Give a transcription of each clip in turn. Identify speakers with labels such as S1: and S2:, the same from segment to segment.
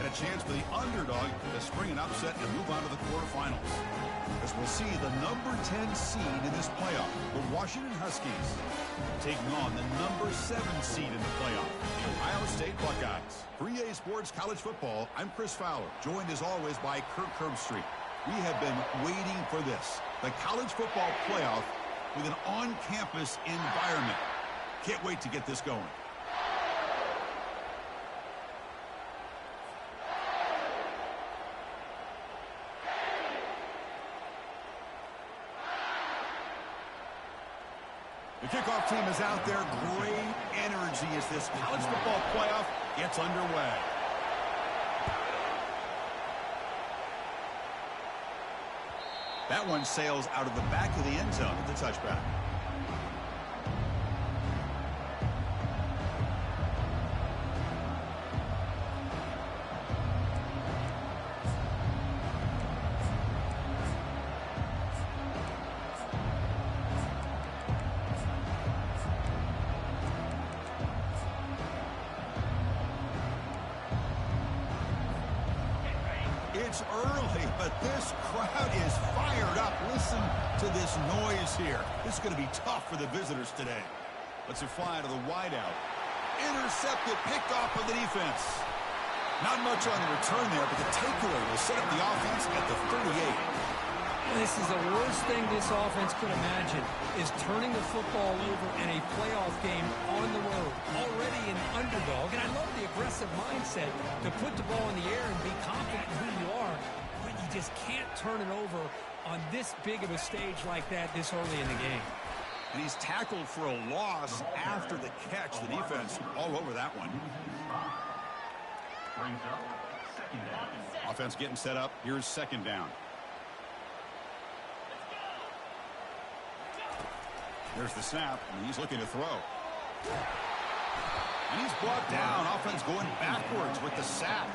S1: a chance for the underdog to spring an upset and move on to the quarterfinals. As we'll see the number 10 seed in this playoff, the Washington Huskies, taking on the number 7 seed in the playoff, the Ohio State Buckeyes. For EA Sports College Football, I'm Chris Fowler, joined as always by Kirk Herbstreit. We have been waiting for this, the college football playoff with an on-campus environment. Can't wait to get this going. The kickoff team is out there. Great energy as this college football playoff gets underway. That one sails out of the back of the end zone at the touchback. It's early, but this crowd is fired up. Listen to this noise here. This is going to be tough for the visitors today. Let's fly to the wideout. Intercepted, picked off by the defense. Not much on the return there, but the takeaway will set up the offense at the 38.
S2: This is the worst thing this offense could imagine, is turning the football over in a playoff game on the road. Already an underdog, and I love the aggressive mindset to put the ball in the air and be confident in who you are, but you just can't turn it over on this big of a stage like that this early in the game.
S1: And he's tackled for a loss after the catch. The defense all over that one. Offense getting set up. Here's second down. There's the snap, and he's looking to throw. And he's brought down. Offense going backwards with the sack.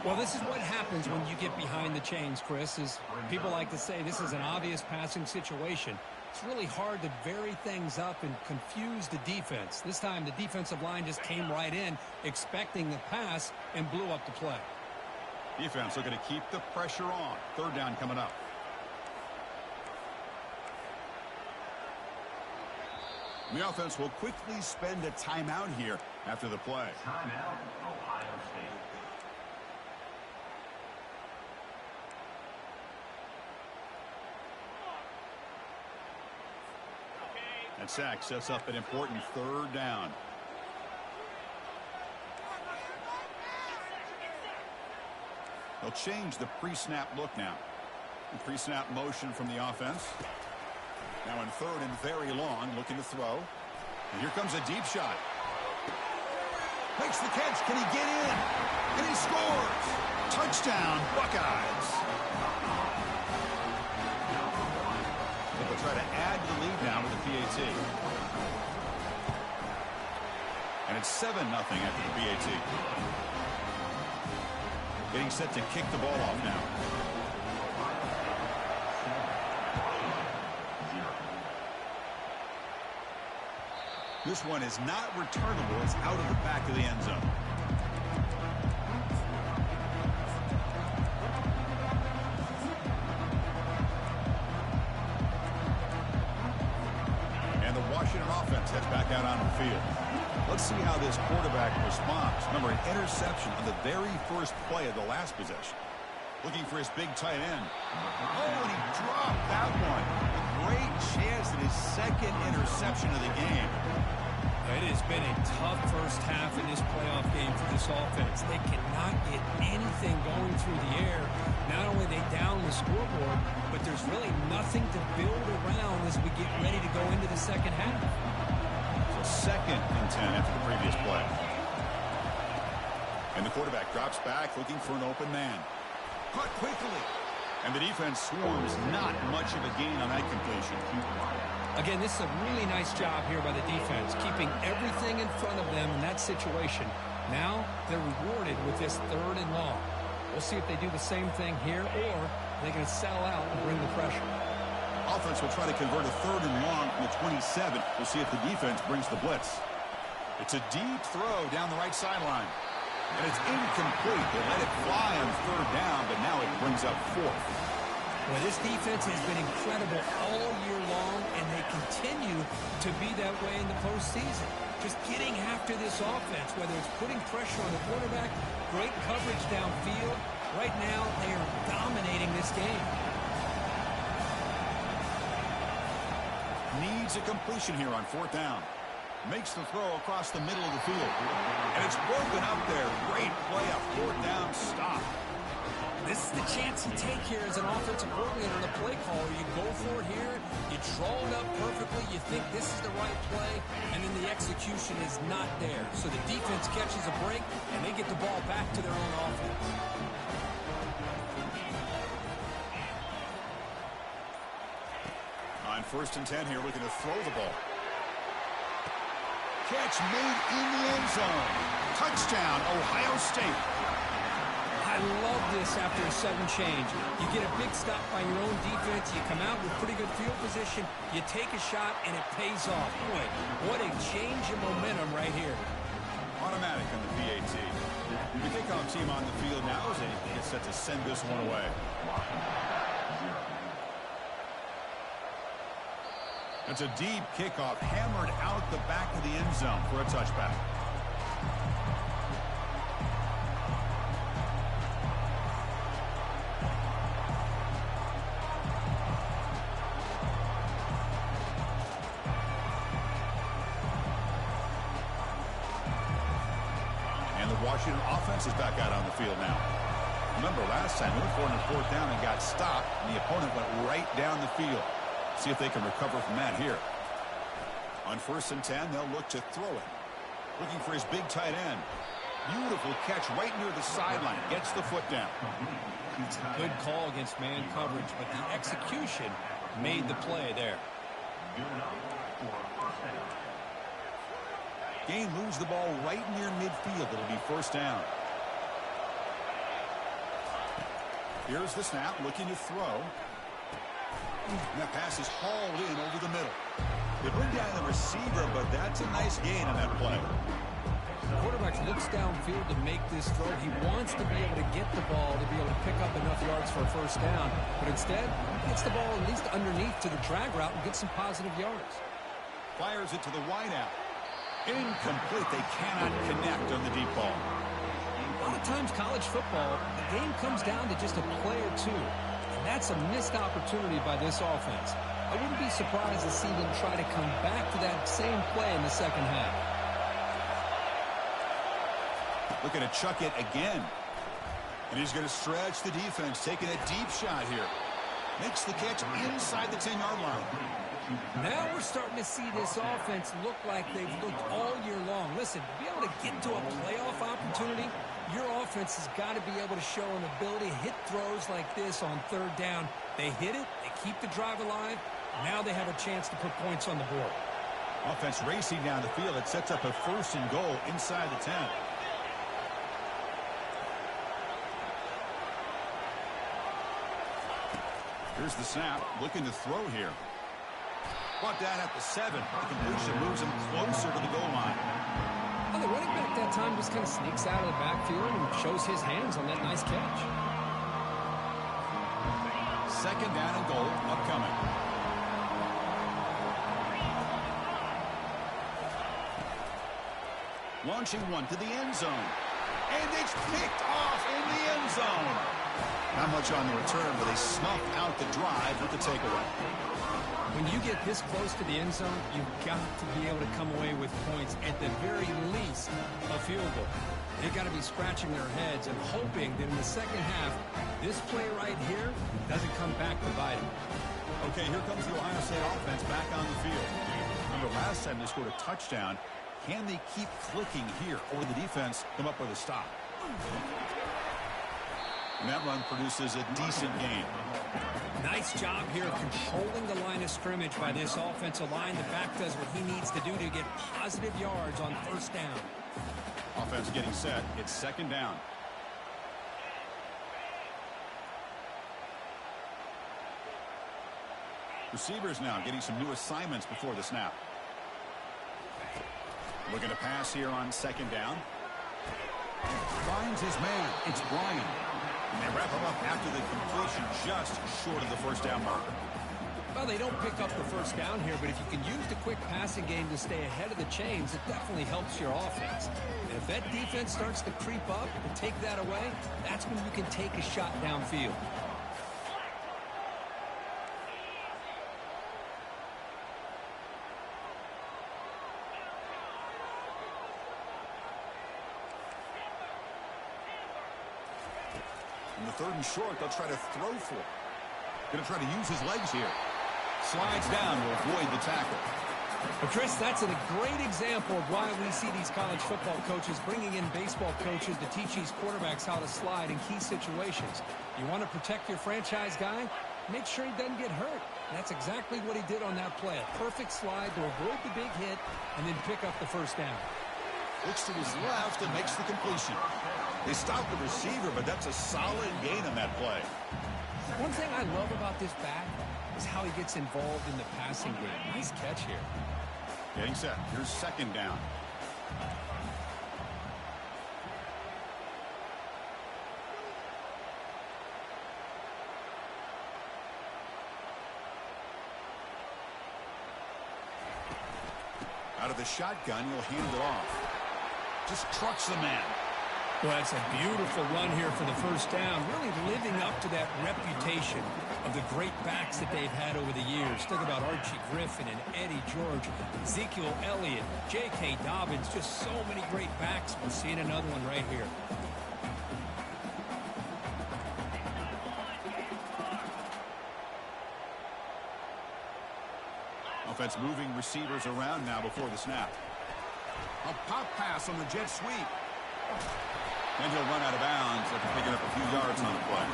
S2: Well, this is what happens when you get behind the chains, Chris, is people like to say this is an obvious passing situation. It's really hard to vary things up and confuse the defense. This time, the defensive line just came right in, expecting the pass, and blew up the play.
S1: Defense looking to keep the pressure on. Third down coming up. The offense will quickly spend a timeout here after the play.
S3: Timeout, Ohio State.
S1: That sack sets up an important third down. They'll change the pre-snap look now. The pre-snap motion from the offense. Now in third and very long, looking to throw. And here comes a deep shot. Makes the catch. Can he get in? And he scores. Touchdown, Buckeyes. They'll try to add to the lead now with the PAT. And it's 7-0 after the PAT. Getting set to kick the ball off now. This one is not returnable. It's out of the back of the end zone. And the Washington offense heads back out on the field. Let's see how this quarterback responds. Remember, an interception on the very first play of the last possession. Looking for his big tight end. Oh, and he dropped that one. A great chance at his second interception of the game.
S2: It has been a tough first half in this playoff game for this offense. They cannot get anything going through the air. Not only are they down the scoreboard, but there's really nothing to build around as we get ready to go into the second half.
S1: So 2nd and 10 after the previous play. And the quarterback drops back looking for an open man. Caught quickly. And the defense swarms. Not much of a gain on that completion.
S2: Again, this is a really nice job here by the defense, keeping everything in front of them in that situation. Now they're rewarded with this third and long. We'll see if they do the same thing here, or they're going to sell out and bring the pressure.
S1: Offense will try to convert a third and long from the 27. We'll see if the defense brings the blitz. It's a deep throw down the right sideline. And it's incomplete. They let it fly on third down, but now it brings up fourth.
S2: Well, this defense has been incredible all year long, and they continue to be that way in the postseason. Just getting after this offense, whether it's putting pressure on the quarterback, great coverage downfield. Right now, they are dominating this game.
S1: Needs a completion here on fourth down. Makes the throw across the middle of the field. And it's broken up there. Great play, a fourth down stop.
S2: This is the chance you take here as an offensive coordinator and a play caller. You go for it here. You draw it up perfectly. You think this is the right play, and then the execution is not there. So the defense catches a break, and they get the ball back to their own offense.
S1: On 1st and 10 here, looking to throw the ball. Catch made in the end zone. Touchdown, Ohio State.
S2: I love this after a sudden change. You get a big stop by your own defense. You come out with pretty good field position. You take a shot, and it pays off. Boy, what a change in momentum right here.
S1: Automatic on the PAT. The kickoff team on the field now as they get set to send this one away. It's a deep kickoff, hammered out the back of the end zone for a touchback. And the Washington offense is back out on the field now. Remember last time, they went for it on fourth down and got stopped, and the opponent went right down the field. See if they can recover from that here. On 1st and 10, they'll look to throw it. Looking for his big tight end. Beautiful catch right near the sideline. Gets the foot down.
S2: Good call against man coverage, but the execution made the play there.
S1: Gain moves the ball right near midfield. It'll be 1st down. Here's the snap, looking to throw. And that pass is hauled in over the middle. They bring down the receiver, but that's a nice gain on that play.
S2: The quarterback looks downfield to make this throw. He wants to be able to get the ball to be able to pick up enough yards for a 1st down. But instead, he gets the ball at least underneath to the drag route and gets some positive yards.
S1: Fires it to the wideout. Incomplete. They cannot connect on the deep ball.
S2: A lot of times college football, the game comes down to just a play or two. And that's a missed opportunity by this offense. I wouldn't be surprised to see them try to come back to that same play in the second half.
S1: Looking to chuck it again. And he's going to stretch the defense, taking a deep shot here. Makes the catch inside the 10-yard line.
S2: Now we're starting to see this offense look like they've looked all year long. Listen, to be able to get to a playoff opportunity, your offense has got to be able to show an ability to hit throws like this on 3rd down. They hit it, they keep the drive alive. Now they have a chance to put points on the board.
S1: Offense racing down the field. It sets up a 1st and goal inside the 10. Here's the snap, looking to throw here. Brought down at the 7. The completion moves him closer to the goal line.
S2: Well, the running back that time just kind of sneaks out of the backfield and shows his hands on that nice catch.
S1: 2nd down and goal upcoming. Launching one to the end zone. And it's picked off in the end zone. Not much on the return, but they snuffed out the drive with the takeaway.
S2: When you get this close to the end zone, you've got to be able to come away with points, at the very least, a field goal. They've got to be scratching their heads and hoping that in the second half, this play right here doesn't come back to bite them.
S1: Okay, here comes the Ohio State offense back on the field. Remember last time they scored a touchdown. Can they keep clicking here, or the defense come up with a stop? And that run produces a decent gain.
S2: Nice job here of controlling the line of scrimmage by this offensive line. The back does what he needs to do to get positive yards on 1st down.
S1: Offense getting set. It's 2nd down. Receivers now getting some new assignments before the snap. Looking to pass here on 2nd down. Finds his man. It's Bryant. And they wrap him up after the completion, just short of the first down marker.
S2: Well, they don't pick up the first down here, but if you can use the quick passing game to stay ahead of the chains, it definitely helps your offense. And if that defense starts to creep up and take that away, that's when you can take a shot downfield.
S1: In the 3rd and short, they'll try to throw for it. Going to try to use his legs here. Slides down to avoid the tackle.
S2: But Chris, that's a great example of why we see these college football coaches bringing in baseball coaches to teach these quarterbacks how to slide in key situations. You want to protect your franchise guy? Make sure he doesn't get hurt. And that's exactly what he did on that play. A perfect slide to avoid the big hit and then pick up the first down.
S1: Looks to his left and makes the completion. They stopped the receiver, but that's a solid gain on that play.
S2: One thing I love about this back is how he gets involved in the passing game. Nice catch here.
S1: Getting set. Here's 2nd down. Out of the shotgun, he'll hand it off. Just trucks the man.
S2: Well, that's a beautiful run here for the first down, really living up to that reputation of the great backs that they've had over the years. Think about Archie Griffin and Eddie George, Ezekiel Elliott, J.K. Dobbins, just so many great backs. We're seeing another one right here.
S1: Offense moving receivers around now before the snap. A pop pass on the jet sweep. And he'll run out of bounds after picking up a few yards on the play.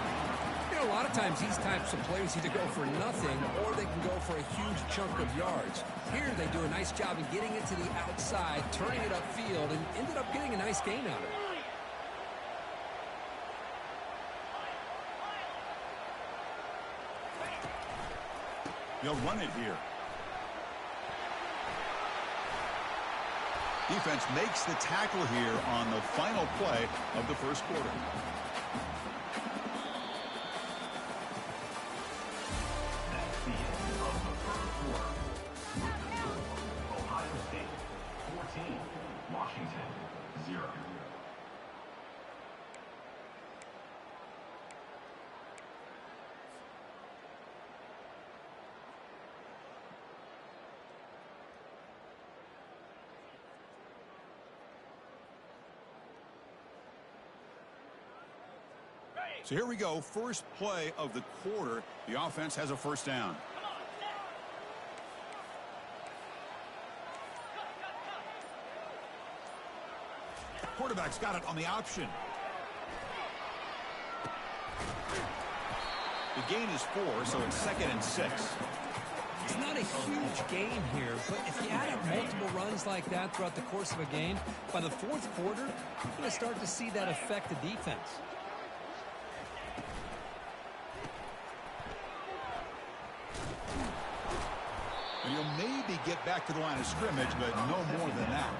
S2: You know, a lot of times these types of players either go for nothing or they can go for a huge chunk of yards. Here they do a nice job of getting it to the outside, turning it upfield, and ended up getting a nice gain out of it.
S1: They'll run it here. Defense makes the tackle here on the final play of the first quarter.
S3: That's the end of the first quarter. Ohio State 14, Washington 0.
S1: So here we go. First play of the quarter. The offense has a first down. Quarterback's got it on the option. The gain is 4, so it's 2nd and 6.
S2: It's not a huge gain here, but if you add up multiple runs like that throughout the course of a game, by the 4th quarter, you're going to start to see that affect the defense.
S1: And he'll maybe get back to the line of scrimmage, but no more than that.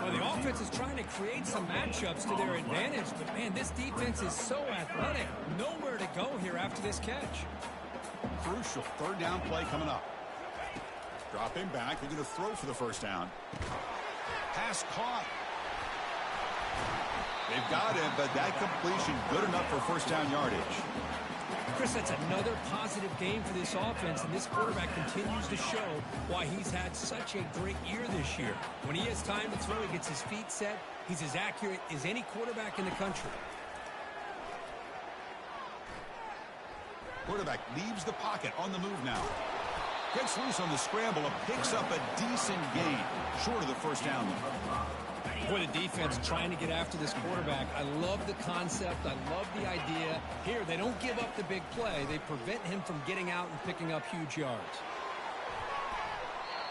S2: Well, the offense is trying to create some matchups to their advantage, but, man, this defense is so athletic. Nowhere to go here after this catch.
S1: Crucial 3rd down play coming up. Drop him back. They're going to throw for the first down. Pass caught. They've got him, but that completion good enough for first down yardage.
S2: Chris, that's another positive game for this offense, and this quarterback continues to show why he's had such a great year this year. When he has time to throw, he gets his feet set. He's as accurate as any quarterback in the country.
S1: Quarterback leaves the pocket on the move now. Gets loose on the scramble and picks up a decent gain. Short of the first down, though.
S2: Boy, the defense trying to get after this quarterback. I love the concept. I love the idea. Here, they don't give up the big play. They prevent him from getting out and picking up huge yards.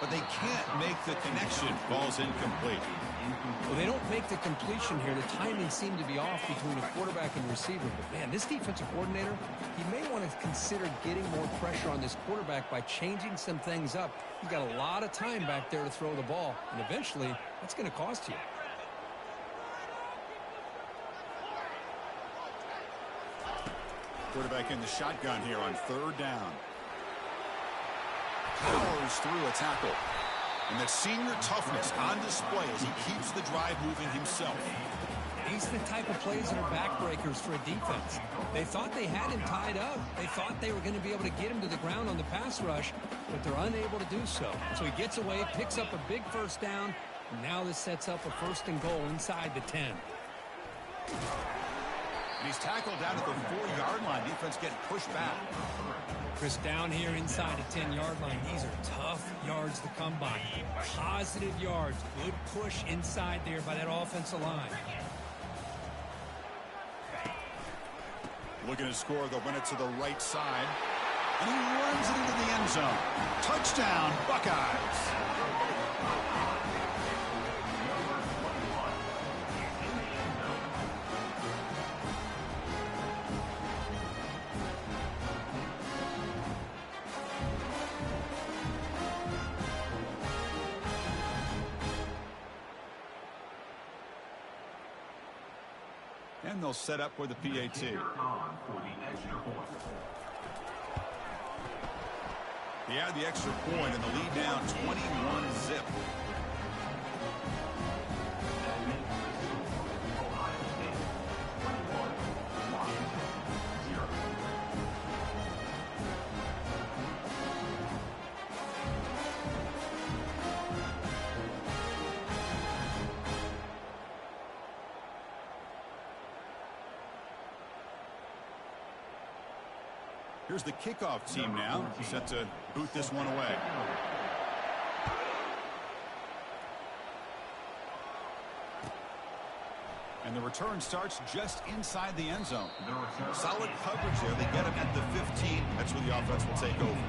S1: But they can't make the connection. Ball's incomplete.
S2: Well, they don't make the completion here. The timing seemed to be off between a quarterback and receiver. But, man, this defensive coordinator, he may want to consider getting more pressure on this quarterback by changing some things up. He's got a lot of time back there to throw the ball, and eventually that's going to cost you.
S1: Quarterback in the shotgun here on third down. Powers through a tackle. And that senior toughness on display as he keeps the drive moving himself.
S2: These are the type of plays that are backbreakers for a defense. They thought they had him tied up. They thought they were going to be able to get him to the ground on the pass rush, but they're unable to do so. So he gets away, picks up a big first down, and now this sets up a 1st and goal inside the 10.
S1: And he's tackled down at the 4-yard line. Defense getting pushed back.
S2: Chris, down here inside the 10-yard line, these are tough yards to come by. Positive yards. Good push inside there by that offensive line.
S1: Looking to score, they'll run it to the right side. And he runs it into the end zone. Touchdown, Buckeyes. And they'll set up for the PAT. He had the extra point and the lead down 21-zip. Here's the kickoff team now, set to boot this one away. And the return starts just inside the end zone. Solid coverage there. They get him at the 15. That's where the offense will take over.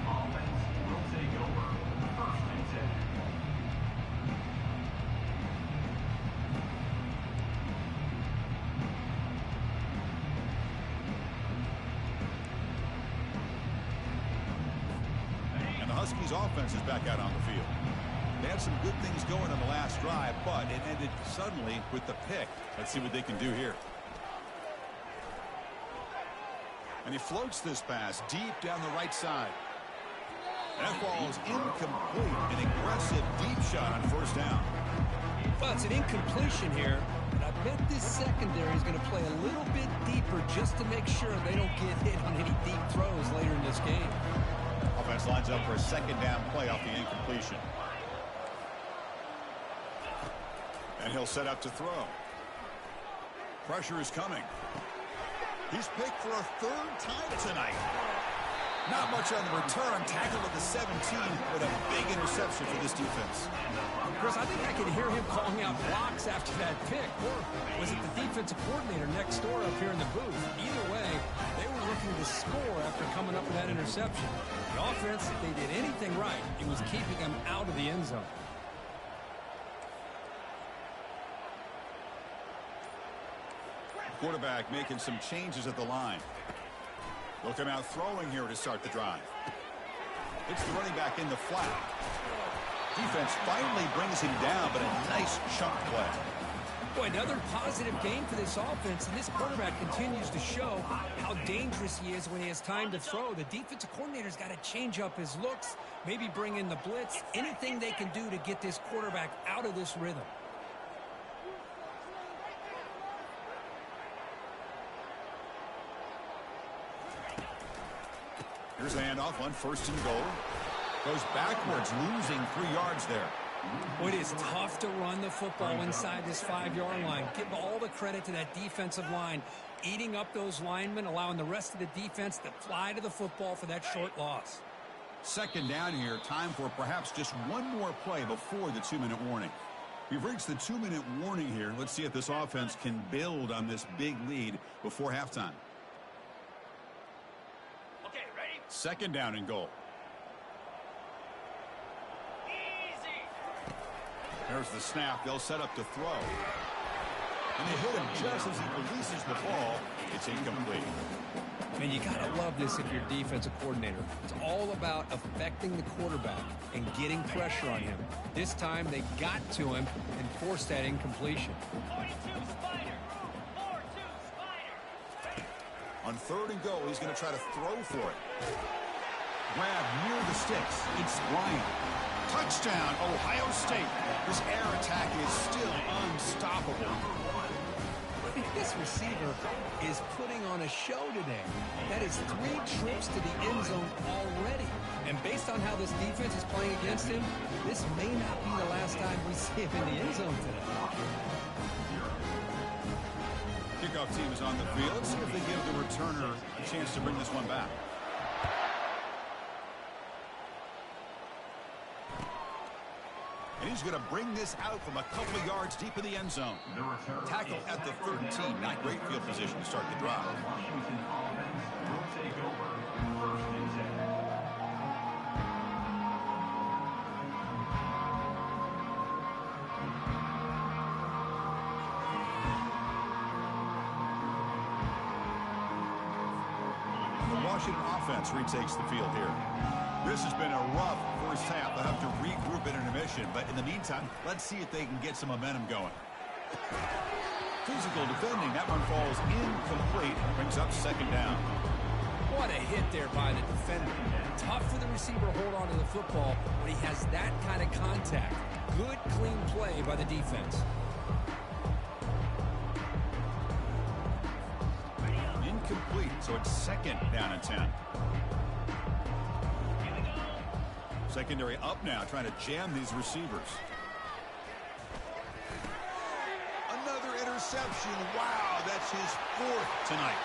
S1: Huskies offense is back out on the field. They had some good things going on the last drive, but it ended suddenly with the pick. Let's see what they can do here. And he floats this pass deep down the right side. And that ball is incomplete. An aggressive deep shot on 1st down.
S2: Well, it's an incompletion here, but I bet this secondary is going to play a little bit deeper just to make sure they don't get hit on any deep throws later in this game.
S1: Offense lines up for a 2nd down play off the incompletion. And he'll set up to throw. Pressure is coming. He's picked for a 3rd time tonight. Not much on the return. Tackled at the 17, but a big interception for this defense.
S2: Chris, I think I could hear him calling out blocks after that pick. Or was it the defensive coordinator next door up here in the booth? Either way, they were looking to score after coming up with that interception. The offense, if they did anything right, it was keeping them out of the end zone.
S1: Quarterback making some changes at the line. They'll come out throwing here to start the drive. It's the running back in the flat. Defense finally brings him down, but a nice chunk play.
S2: Boy, another positive game for this offense, and this quarterback continues to show how dangerous he is when he has time to throw. The defensive coordinator's got to change up his looks, maybe bring in the blitz, anything they can do to get this quarterback out of this rhythm.
S1: Here's a handoff on 1st and goal. Goes backwards, losing 3 yards there.
S2: Well, it is tough to run the football inside this 5-yard line. Give all the credit to that defensive line, eating up those linemen, allowing the rest of the defense to fly to the football for that short loss.
S1: 2nd down here, time for perhaps just one more play before the 2-minute warning. We've reached the 2-minute warning here. Let's see if this offense can build on this big lead before halftime.
S4: Okay, ready?
S1: 2nd down and goal. There's the snap. They'll set up to throw. And they hit him just as he releases the ball. It's incomplete.
S2: Man, you got to love this if you're a defensive coordinator. It's all about affecting the quarterback and getting pressure on him. This time they got to him and forced that incompletion.
S4: 42 Spider. 4-2 Spider.
S1: On 3rd and goal, he's going to try to throw for it. Grab near the sticks. It's Bryant. Touchdown, Ohio State. This air attack is still unstoppable.
S2: This receiver is putting on a show today. That is 3 trips to the end zone already. And based on how this defense is playing against him, this may not be the last time we see him in the end zone today.
S1: Kickoff team is on the field. Let's see if they give the returner a chance to bring this one back. And he's going to bring this out from a couple of yards deep in the end zone. Tackle at the 13. Not great field position to start the drive.
S3: Washington offense will take over 1st and 10.
S1: The Washington offense retakes the field here. This has been a rough first half. They'll have to regroup in intermission, but in the meantime, let's see if they can get some momentum going. Physical defending. That one falls incomplete. Brings up 2nd down.
S2: What a hit there by the defender. Tough for the receiver to hold on to the football when he has that kind of contact. Good, clean play by the defense.
S1: Incomplete, so it's 2nd down and 10. Secondary up now, trying to jam these receivers. Another interception. Wow, that's his 4th tonight.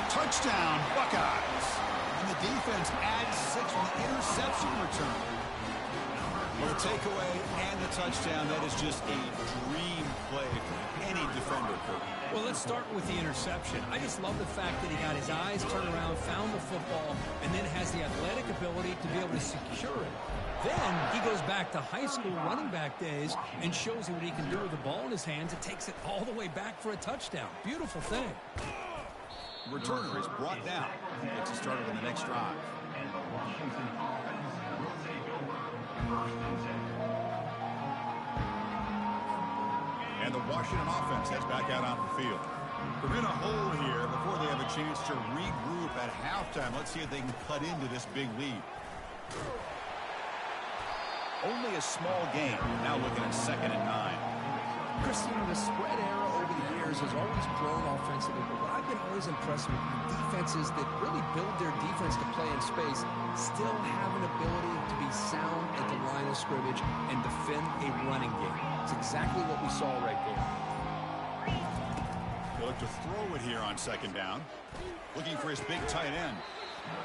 S1: Touchdown, Buckeyes. And the defense adds 6 from the interception return. Well, the takeaway and the touchdown, that is just a dream play for any defender.
S2: Well, let's start with the interception. I just love the fact that he got his eyes turned around, found the football, and then has the athletic ability to be able to secure it. Then he goes back to high school running back days and shows you what he can do with the ball in his hands and takes it all the way back for a touchdown. Beautiful thing.
S1: Returner is brought down. Gets us started on the next drive.
S3: And the Washington offense will take over 1st and 10.
S1: And the Washington offense heads back out on the field. They're in a hole here before they have a chance to regroup at halftime. Let's see if they can cut into this big lead. Only a small game. Now looking at 2nd and 9.
S2: Christian, the spread era over the years has always grown offensively, but what I've been always impressed with defenses that really build their defense to play in space still have an ability to be sound at the line of scrimmage and defend a running game. It's exactly what we saw right there.
S1: They look to throw it here on 2nd down. Looking for his big tight end.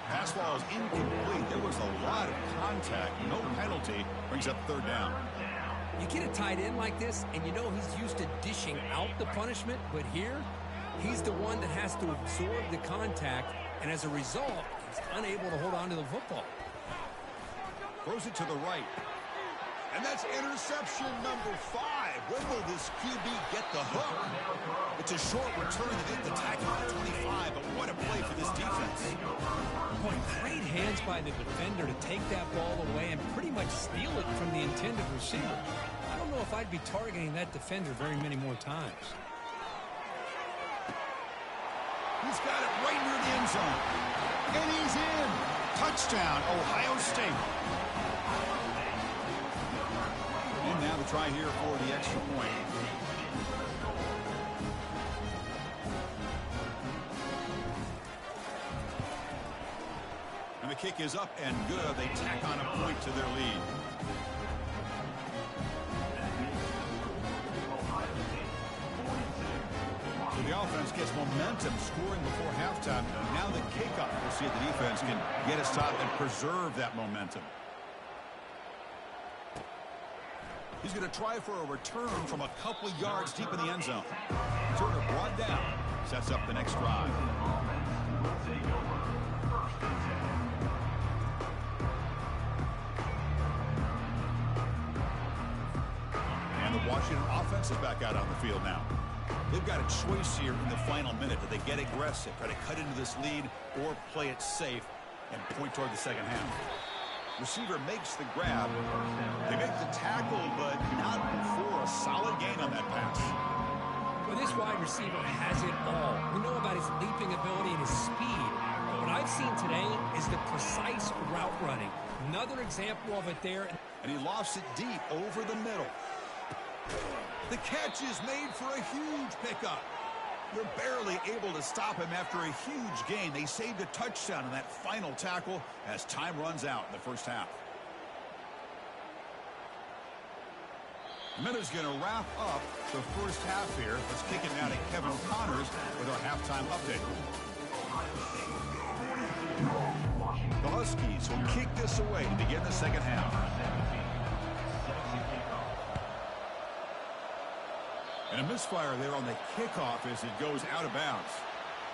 S1: Pass ball is incomplete. There was a lot of contact. No penalty. Brings up 3rd down.
S2: You get a tight end like this, and you know he's used to dishing out the punishment, but here, he's the one that has to absorb the contact, and as a result, he's unable to hold on to the football.
S1: Throws it to the right. And that's interception number 5. When will this QB get the hook? It's a short return to get the tackle at 25, but what a play for this defense.
S2: Boy, great hands by the defender to take that ball away and pretty much steal it from the intended receiver. I don't know if I'd be targeting that defender very many more times.
S1: He's got it right near the end zone. And he's in. Touchdown, Ohio State. And now the try here for the extra point. And the kick is up and good. They tack on a point to their lead. So the offense gets momentum, scoring before halftime. Now the kickoff. We'll see if the defense can get a stop and preserve that momentum. He's going to try for a return from a couple of yards deep in the end zone. Turner brought down. Sets up the next drive. And the Washington offense is back out on the field now. They've got a choice here in the final minute. Do they get aggressive, try to cut into this lead, or play it safe and point toward the second half? Receiver makes the grab. They make the tackle, but not for a solid gain on that pass.
S2: Well, this wide receiver has it all. We know about his leaping ability and his speed. route running. Another example of it there.
S1: And he lofts it deep over the middle. The catch is made for a huge pickup. They're barely able to stop him after a huge gain. They saved a touchdown in that final tackle as time runs out in the first half. Minuta's going to wrap up the first half here. Let's kick it now to Kevin Connors with our halftime update. The Huskies will kick this away to begin the second half. And a misfire there on the kickoff as it goes out of bounds.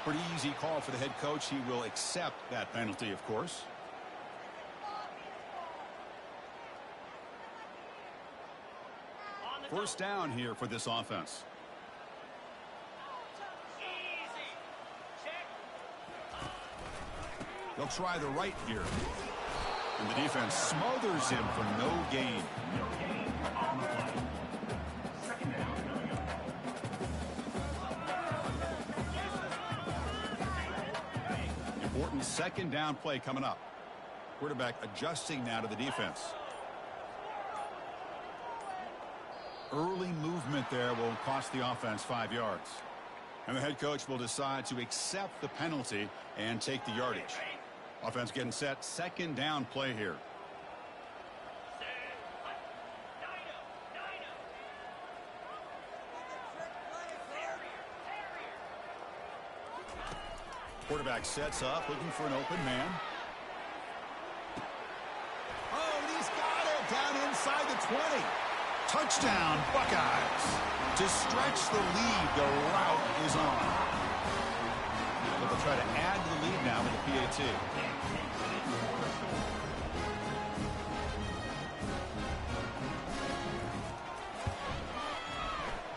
S1: Pretty easy call for the head coach. He will accept that penalty, of course. First down here for this offense. They'll try the right here. And the defense smothers him for no gain. Important second down play coming up. Quarterback adjusting now to the defense. Early movement there will cost the offense 5 yards. And the head coach will decide to accept the penalty and take the yardage. Offense getting set. Second down play here. Quarterback sets up, looking for an open man. Oh, and he's got it down inside the 20. Touchdown, Buckeyes. To stretch the lead, the route is on. But they'll try to add to the lead now with the PAT.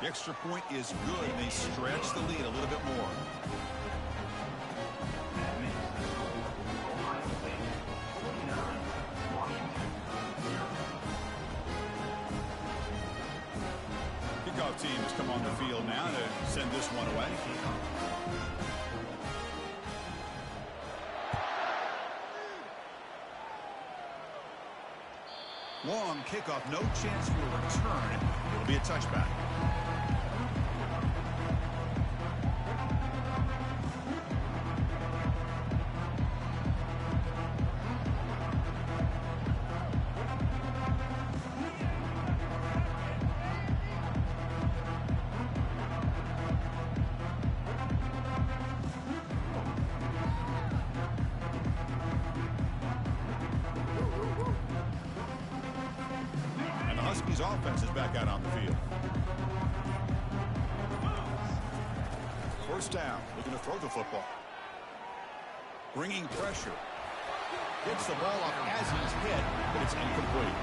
S1: The extra point is good, and they stretch the lead a little bit more. Teams come on the field now to send this one away. Long kickoff, no chance for a return. It'll be a touchback. Huskies offense is back out on the field. First down, looking to throw the football. Bringing pressure. Gets the ball up as he's hit, but it's incomplete.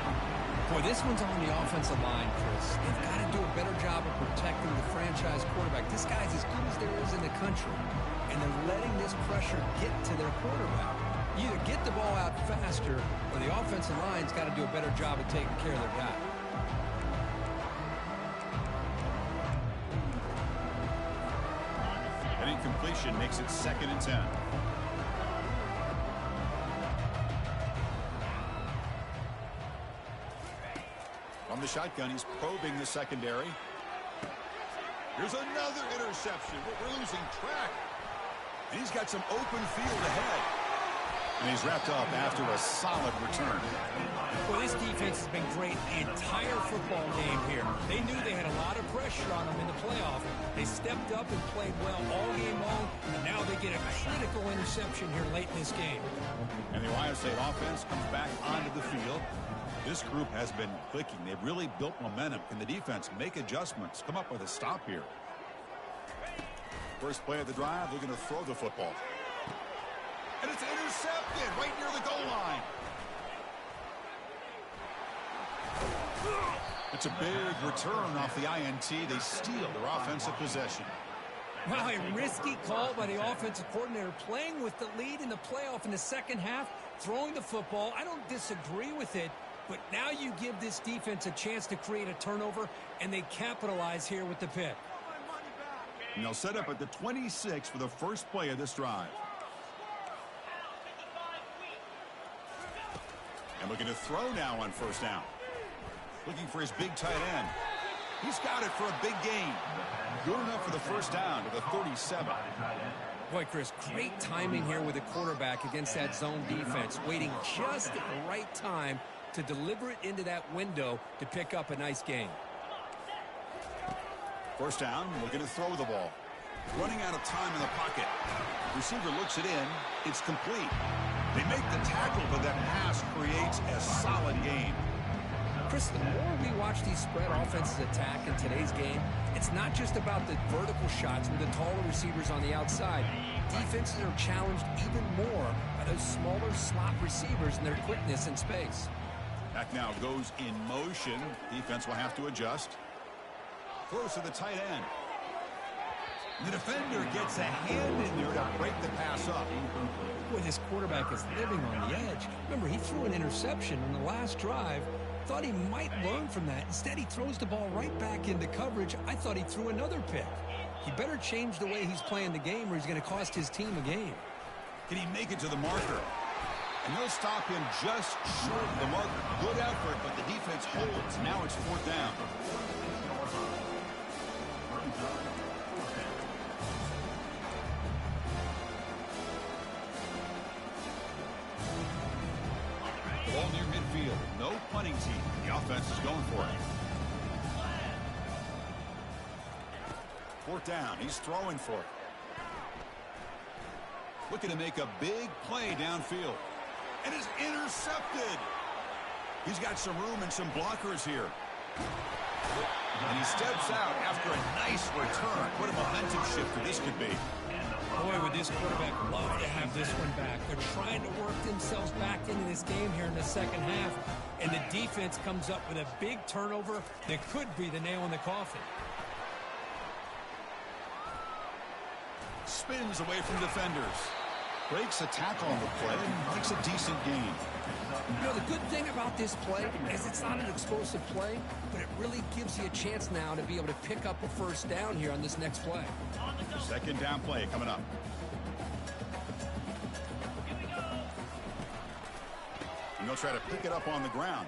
S2: Boy, this one's on the offensive line, Chris. They've got to do a better job of protecting the franchise quarterback. This guy's as good as there is in the country, and they're letting this pressure get to their quarterback. You either get the ball out faster, or the offensive line's got to do a better job of taking care of their guy.
S1: An incompletion makes it 2nd and 10. From the shotgun, he's probing the secondary. Here's another interception. We're losing track. And he's got some open field ahead. And he's wrapped up after a solid return.
S2: Well, this defense has been great the entire football game here. They knew they had a lot of pressure on them in the playoff. They stepped up and played well all game long, and now they get a critical interception here late in this game.
S1: And the Ohio State offense comes back onto the field. This group has been clicking. They've really built momentum. Can the defense make adjustments, come up with a stop here? First play of the drive, they're going to throw the football. And it's intercepted right near the goal line. It's a big return off the INT. They steal their offensive possession.
S2: Wow, a risky call by the offensive coordinator, playing with the lead in the playoff in the second half, throwing the football. I don't disagree with it, but now you give this defense a chance to create a turnover, and they capitalize here with the pick.
S1: And they'll set up at the 26 for the first play of this drive. And looking to throw now on first down. Looking for his big tight end. He's got it for a big gain. Good enough for the first down to the 37.
S2: Boy, Chris, great timing here with the quarterback against that zone defense, waiting just at the right time to deliver it into that window to pick up a nice gain.
S1: First down, looking to throw the ball. Running out of time in the pocket. Receiver looks it in. It's complete. They make the tackle, but that pass creates a solid gain.
S2: Chris, the more we watch these spread offenses attack in today's game, it's not just about the vertical shots with the taller receivers on the outside. Defenses are challenged even more by those smaller slot receivers and their quickness in space.
S1: Back now goes in motion. Defense will have to adjust. Throws to the tight end. The defender gets a hand in there to break the pass up.
S2: Boy, this quarterback is living on the edge. Remember, he threw an interception on the last drive. Thought he might learn from that. Instead, he throws the ball right back into coverage. I thought he threw another pick. He better change the way he's playing the game or he's going to cost his team a game.
S1: Can he make it to the marker? And they'll stop him just short of the marker. Good effort, but the defense holds. Now it's fourth down. Ball near midfield. No punting team. The offense is going for it. Fourth down. He's throwing for it. Looking to make a big play downfield. And is intercepted. He's got some room and some blockers here. And he steps out after a nice return. What a momentum shifter this could be.
S2: Boy, would this quarterback love to have this one back. They're trying to work themselves back into this game here in the second half. And the defense comes up with a big turnover that could be the nail in the coffin.
S1: Spins away from defenders. Breaks a tackle on the play and makes a decent gain.
S2: You know, the good thing about this play is it's not an explosive play, but it really gives you a chance now to be able to pick up a first down here on this next play.
S1: Second down play coming up. And they'll try to pick it up on the ground.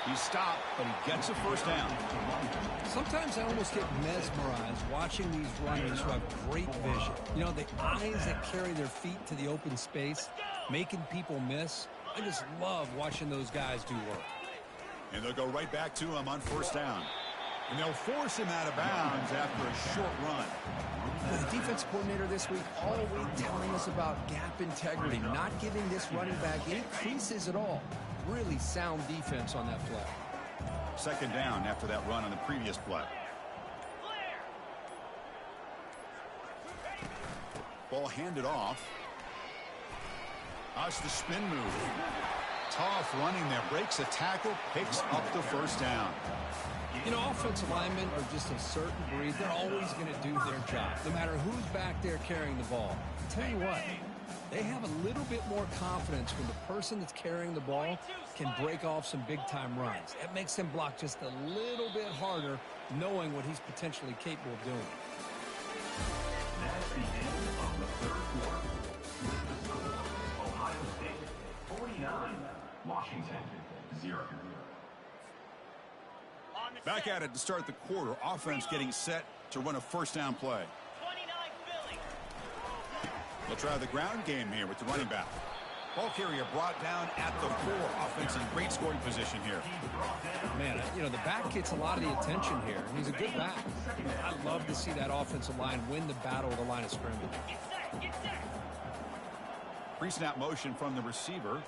S1: He's stopped, but he gets a first down.
S2: Sometimes I almost get mesmerized watching these runners who have great vision. You know, the eyes that carry their feet to the open space, making people miss. I just love watching those guys do work.
S1: And they'll go right back to him on first down. And they'll force him out of bounds after a short run.
S2: The defense coordinator this week all week telling us about gap integrity, not giving this running back any creases at all. Really sound defense on that play.
S1: Second down after that run on the previous play. Ball handed off. That's the spin move. Tough running there. Breaks a tackle, picks up the first down.
S2: You know, offensive linemen are just a certain breed. They're always going to do their job, no matter who's back there carrying the ball. I'll tell you what, they have a little bit more confidence when the person that's carrying the ball can break off some big-time runs. It makes them block just a little bit harder, knowing what he's potentially capable of doing.
S3: That's the end of the third quarter. With the score, Ohio State 49, Washington 0.
S1: Back at it to start the quarter. Offense getting set to run a first down play. They'll try the ground game here with the running back. Ball carrier brought down at the 4. Offense in great scoring position here.
S2: Man, you know, the back gets a lot of the attention here, and he's a good back. I love to see that offensive line win the battle of the line of scrimmage.
S1: Pre-snap motion from the receiver.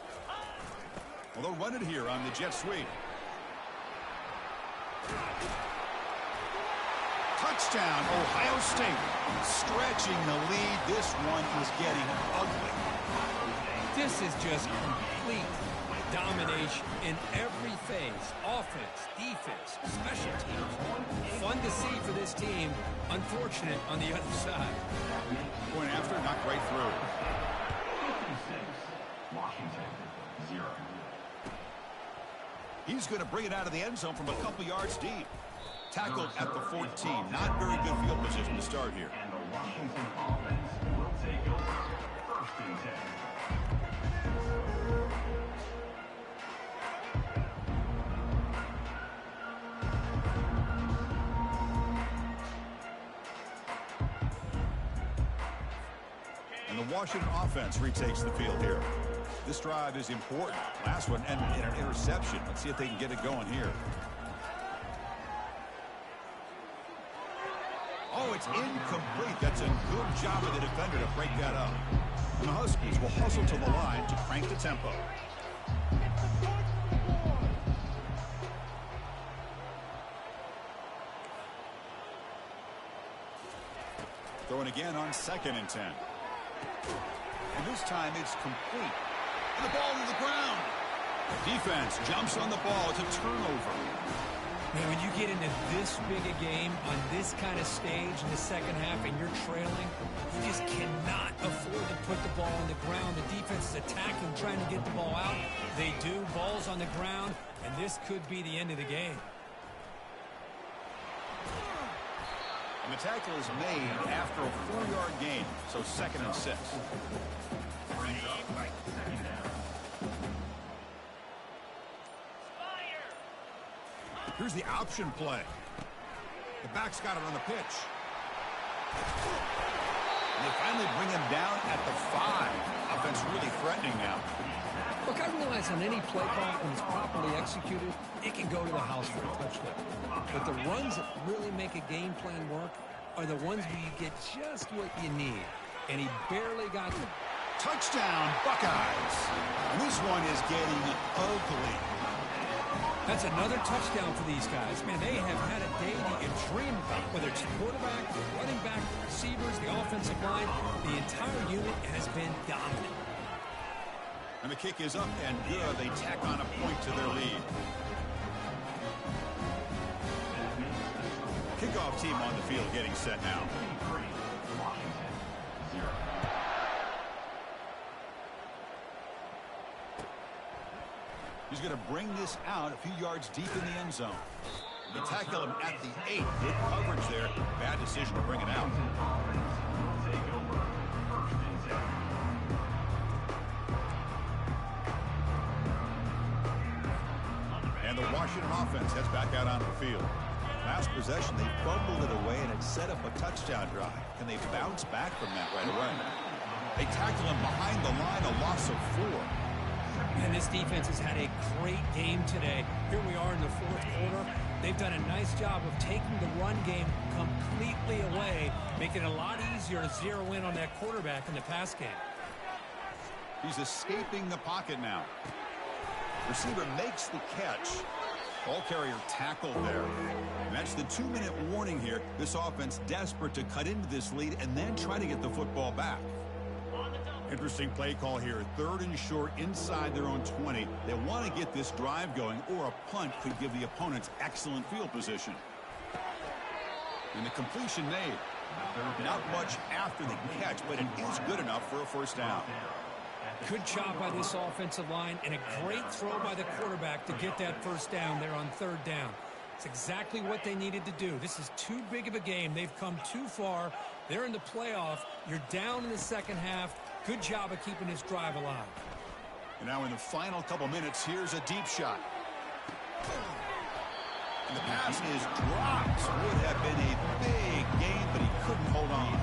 S1: Well, they'll run it here on the jet sweep. Touchdown, Ohio State. Stretching the lead. This one is getting ugly.
S2: This is just complete domination in every phase. Offense, defense, special teams. Fun to see for this team. Unfortunate on the other side.
S1: Going after, not right through.
S3: 56, Washington 0.
S1: He's going to bring it out of the end zone from a couple yards deep. Tackled at the 14. Not very good field position to start here.
S3: And the Washington offense will take over. First and 10.
S1: And the Washington offense retakes the field here. This drive is important. Last one, and an interception. Let's see if they can get it going here. Oh, it's incomplete. That's a good job of the defender to break that up. And the Huskies will hustle to the line to crank the tempo. Throwing again on 2nd and 10. And this time it's complete. And the ball to the ground. Defense jumps on the ball. It's a turnover.
S2: Man, when you get into this big a game on this kind of stage in the second half and you're trailing, you just cannot afford to put the ball on the ground. The defense is attacking, trying to get the ball out. They do. Ball's on the ground, and this could be the end of the game.
S1: And the tackle is made after a 4-yard gain, so 2nd and 6. Here's the option play. The back's got it on the pitch. And they finally bring him down at the 5. Offense really threatening now.
S2: Look, I realize on any play call, when it's properly executed, it can go to the house for a touchdown. But the runs that really make a game plan work are the ones where you get just what you need. And he barely got the
S1: touchdown, Buckeyes. And this one is getting ugly.
S2: That's another touchdown for these guys. Man, they have had a day that you dream about, whether it's the quarterback, the running back, the receivers, the offensive line. The entire unit has been dominant.
S1: And the kick is up and good. They tack on a point to their lead. Kickoff team on the field getting set now. He's going to bring this out a few yards deep in the end zone. They tackle him at the 8. Good coverage there. Bad decision to bring it out. And the Washington offense heads back out onto the field. Last possession, they fumbled it away, and it set up a touchdown drive. Can they bounce back from that right away? They tackle him behind the line, a loss of 4.
S2: And this defense has had a great game today. Here we are in the 4th quarter. They've done a nice job of taking the run game completely away, making it a lot easier to zero in on that quarterback in the pass game.
S1: He's escaping the pocket now. Receiver makes the catch. Ball carrier tackled there. And that's the 2-minute warning here. This offense desperate to cut into this lead and then try to get the football back. Interesting play call here. 3rd and short inside their own 20. They want to get this drive going, or a punt could give the opponents excellent field position. And the completion made. Not much after the catch, but it is good enough for a first down.
S2: Good job by this offensive line and a great throw by the quarterback to get that first down there on 3rd down. It's exactly what they needed to do. This is too big of a game. They've come too far. They're in the playoff. You're down in the second half. Good job of keeping this drive alive.
S1: And now in the final couple minutes, here's a deep shot. And the pass is dropped. Would have been a big game, but he couldn't hold on.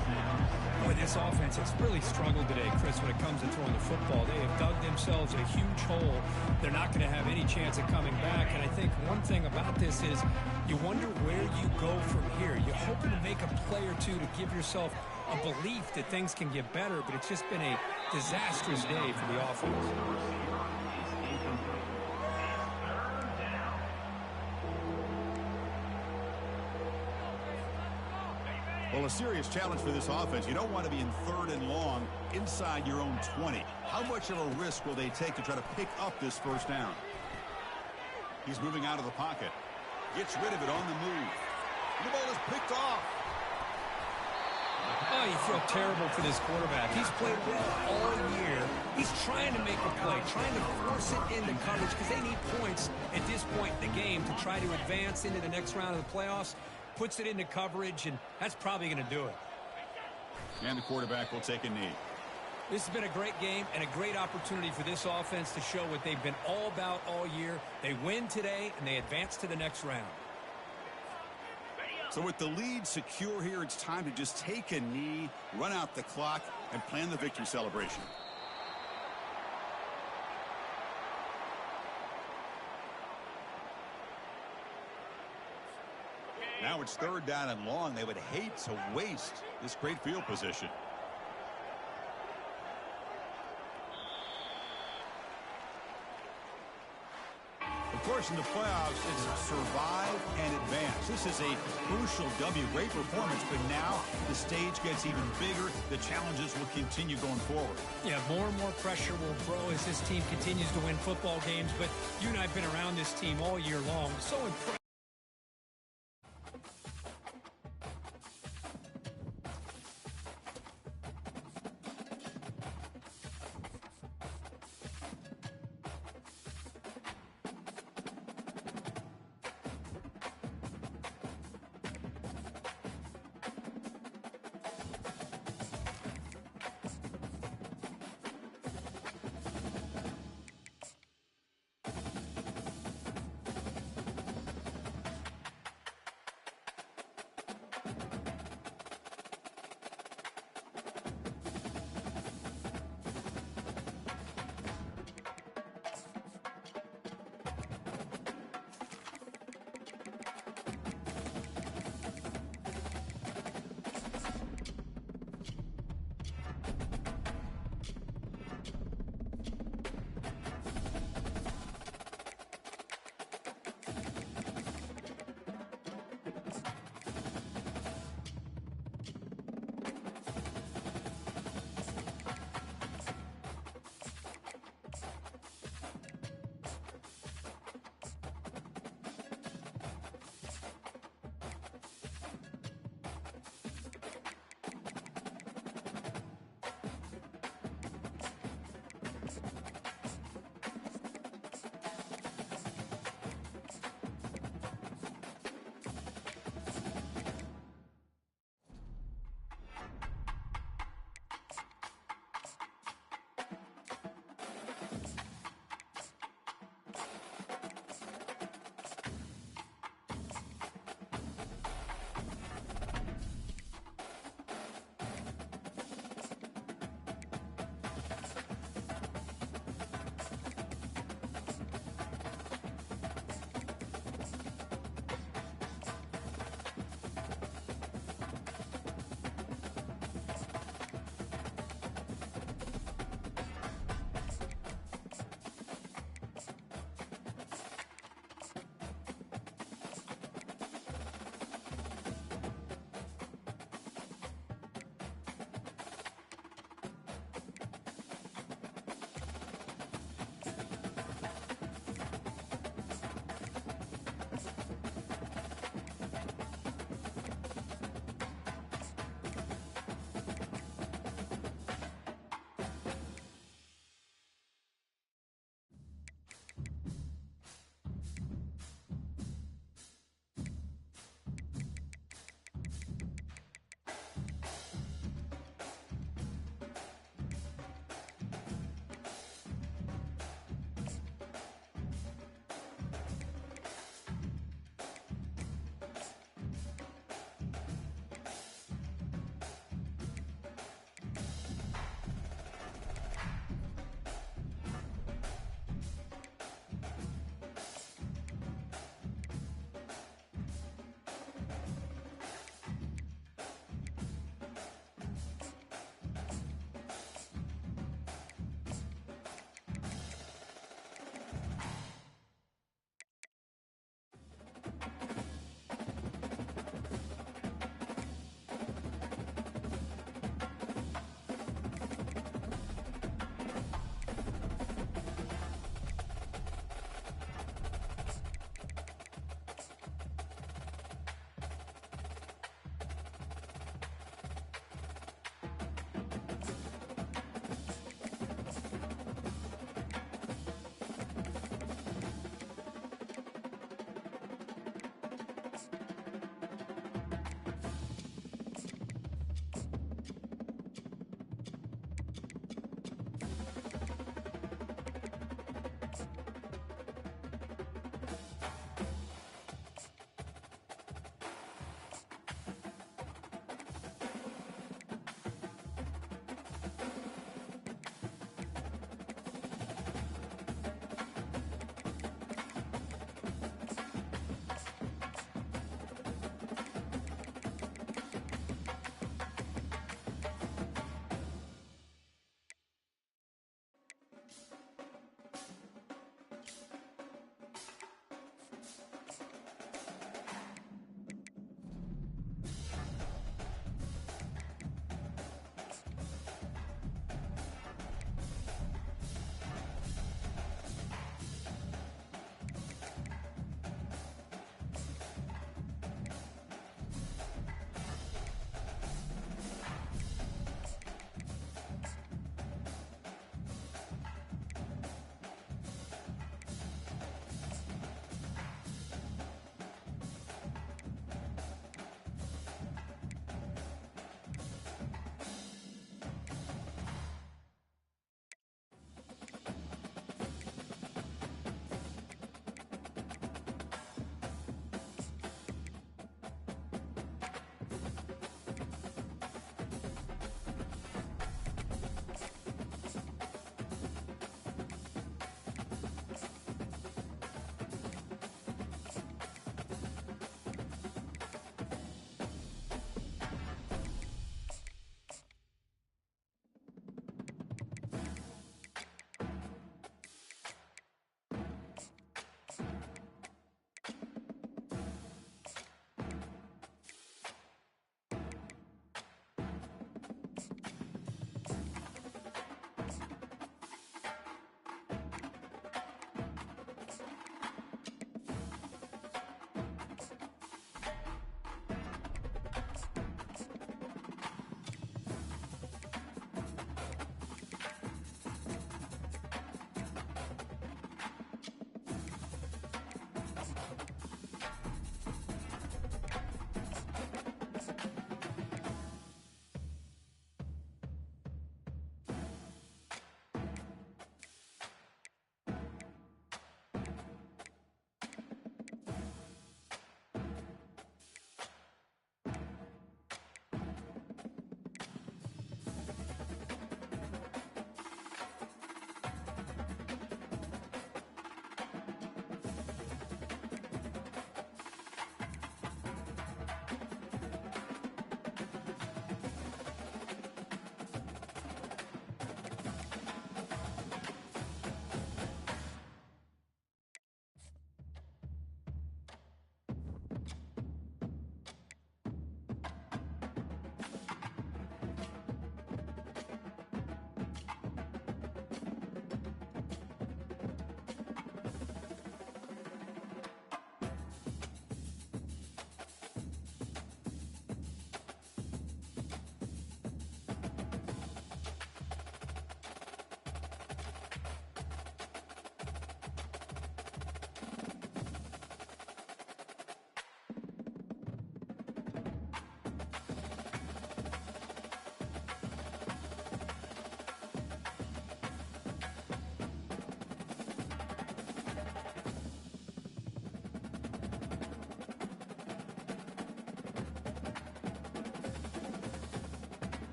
S2: Boy, this offense has really struggled today, Chris, when it comes to throwing the football. They have dug themselves a huge hole. They're not going to have any chance of coming back. And I think one thing about this is you wonder where you go from here. You're hoping to make a play or two to give yourself a belief that things can get better, but it's just been a disastrous day for the offense.
S1: Well, a serious challenge for this offense. You don't want to be in 3rd and long inside your own 20. How much of a risk will they take to try to pick up this first down? He's moving out of the pocket. Gets rid of it on the move. The ball is picked off.
S2: Oh, you feel terrible for this quarterback. He's played well all year. He's trying to make a play, trying to force it into coverage because they need points at this point in the game to try to advance into the next round of the playoffs. Puts it into coverage, and that's probably going to do it.
S1: And the quarterback will take a knee.
S2: This has been a great game and a great opportunity for this offense to show what they've been all about all year. They win today, and they advance to the next round.
S1: So with the lead secure here, it's time to just take a knee, run out the clock, and plan the victory celebration. Now it's 3rd down and long. They would hate to waste this great field position. Of course, in the playoffs, it's survive and advance. This is a crucial W. Great performance, but now the stage gets even bigger. The challenges will continue going forward.
S2: Yeah, more and more pressure will grow as this team continues to win football games, but you and I have been around this team all year long. So impressed